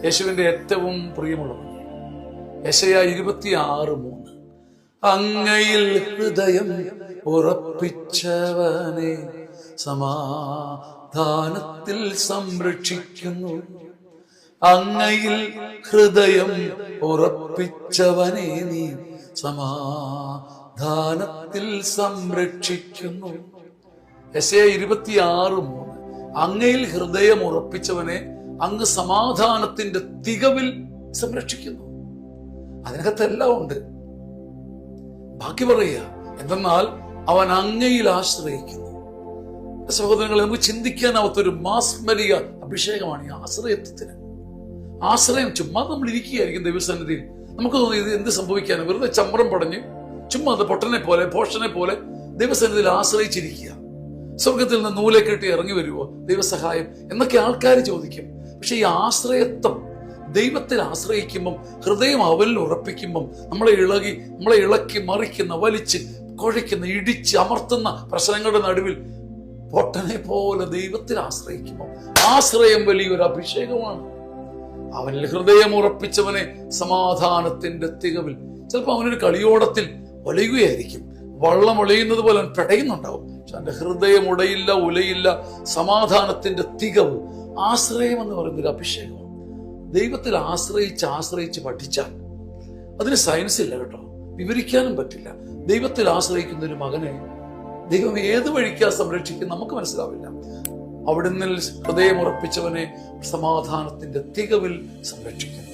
യേശുവിന്റെ ഏറ്റവും പ്രിയമുള്ളത് യെശയ്യാ 26:3. അങ്ങയിൽ ഹൃദയം ഉറപ്പിച്ചവനെ സമാധാനത്തിൽ സംരക്ഷിക്കുന്നു. അങ്ങയിൽ ഹൃദയം ഉറപ്പിച്ചവനെ നീ സമാധാനത്തിൽ സംരക്ഷിക്കുന്നു. യെശയ്യാ 26:3. അങ്ങയിൽ ഹൃദയം ഉറപ്പിച്ചവനെ അങ്ങ് സമാധാനത്തിന്റെ തികവിൽ സംരക്ഷിക്കുന്നു. അതിനകത്തെല്ലാം ഉണ്ട്. ബാക്കി പറയുക എന്തെന്നാൽ അവൻ അങ്ങയിൽ ആശ്രയിക്കുന്നു. സഹോദരങ്ങളെ, നമുക്ക് ചിന്തിക്കാനാവാത്തൊരു മാസ്മരിക അഭിഷേകമാണ് ഈ ആശ്രയത്വത്തിന്. ആശ്രയം ചുമ്മാ നമ്മൾ ഇരിക്കുകയായിരിക്കും ദൈവസന്നിധിയിൽ. നമുക്ക് തോന്നി ഇത് എന്ത് സംഭവിക്കാനും, വെറുതെ ചമ്രം പടഞ്ഞ് ചുമ്മാ അത് പൊട്ടനെ പോലെ ഭോഷനെ പോലെ ദൈവസന്നിധിയിൽ ആശ്രയിച്ചിരിക്കുക. സ്വർഗത്തിൽ നിന്ന് നൂലെ കെട്ടി ഇറങ്ങി വരുവോ ദൈവസഹായം എന്നൊക്കെ ആൾക്കാർ ചോദിക്കും. പക്ഷെ ഈ ആശ്രയത്വം, ദൈവത്തിൽ ആശ്രയിക്കുമ്പം, ഹൃദയം അവനിൽ ഉറപ്പിക്കുമ്പം, നമ്മളെ ഇളക്കി മറിക്കുന്ന, വലിച്ച് കുഴയ്ക്കുന്ന, ഇടിച്ച് അമർത്തുന്ന പ്രശ്നങ്ങളുടെ നടുവിൽ പൊട്ടനെ പോലെ ദൈവത്തിൽ ആശ്രയിക്കുമ്പോൾ ആശ്രയം വലിയൊരു അഭിഷേകമാണ്. അവനിൽ ഹൃദയം ഉറപ്പിച്ചവനെ സമാധാനത്തിന്റെ തികവിൽ. ചിലപ്പോൾ അവനൊരു കളിയോടത്തിൽ ഒലയുകയായിരിക്കും, വള്ളം ഒലയുന്നത് പോലെ അവൻ പെടയുന്നുണ്ടാവും. പക്ഷെ അവന്റെ ഹൃദയം ഉടയില്ല, ഉലയില്ല. സമാധാനത്തിന്റെ തികവ്, ആശ്രയം എന്ന് പറയുന്നൊരു അഭിഷേകമാണ്. ദൈവത്തിൽ ആശ്രയിച്ച് പഠിച്ചാൽ അതിന് സയൻസ് ഇല്ല കേട്ടോ, വിവരിക്കാനും പറ്റില്ല. ദൈവത്തിൽ ആശ്രയിക്കുന്ന ഒരു മകനെ ദൈവം ഏത് വഴിക്കാ സംരക്ഷിക്കും നമുക്ക് മനസ്സിലാവില്ല. അവിടുന്ന് ഹൃദയം ഉറപ്പിച്ചവനെ സമാധാനത്തിന്റെ തികവിൽ സംരക്ഷിക്കുന്നു.